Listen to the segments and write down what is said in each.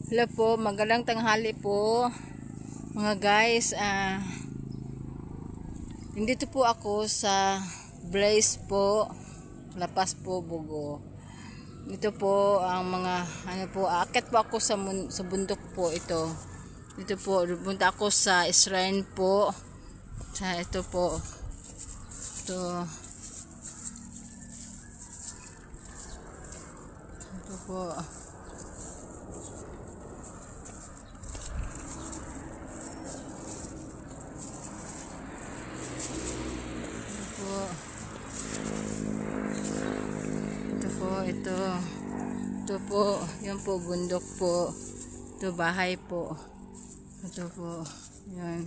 Hello po, magandang tanghali po mga guys. Nandito po ako sa Blaze po, Lapas po, Bugo. Dito po ang mga aakyat po ako sa bundok po ito. Dito po, punta ako sa shrine po. Sa ito po. Ito. Ito po. Ito po, yan po, bundok po. Ito, bahay po. Ito po, yan.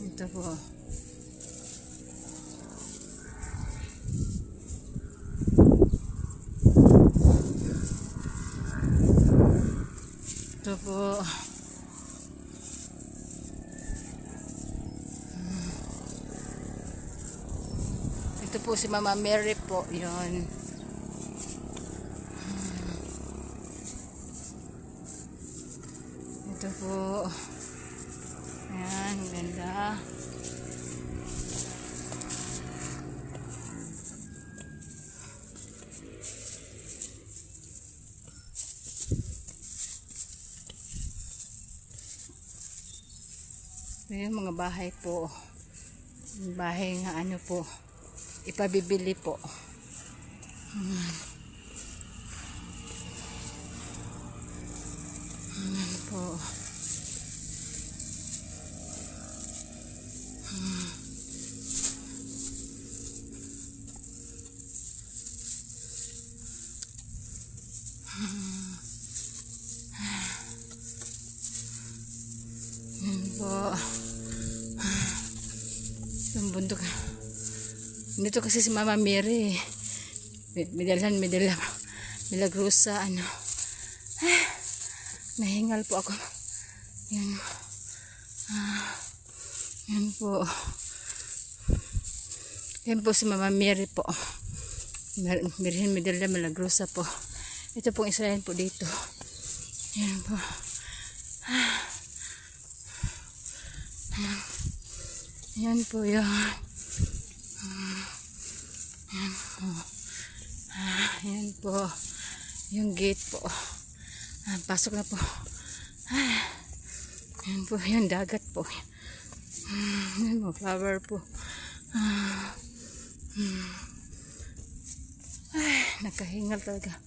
Ito po. Ito po. Ito po si Mama Mary po, yun. Ito po. Ayan, ganda. Ito yung mga bahay po. Bahay nga po, ipabibili po. Po. Yan po. Yung bundok. Dito kasi si Mama Mary. Milagrosa, nahingal po ako. Yan. Yan po. Yan po si Mama Mary po. Birhen Medalla Milagrosa po. Ito pong Israel po dito. Yan po. Yan po yan. Yan po. Yan po. Yung gate po. Pasok na po. Yan po. Yung dagat po. Yan po. Flower po. Nakahingal talaga.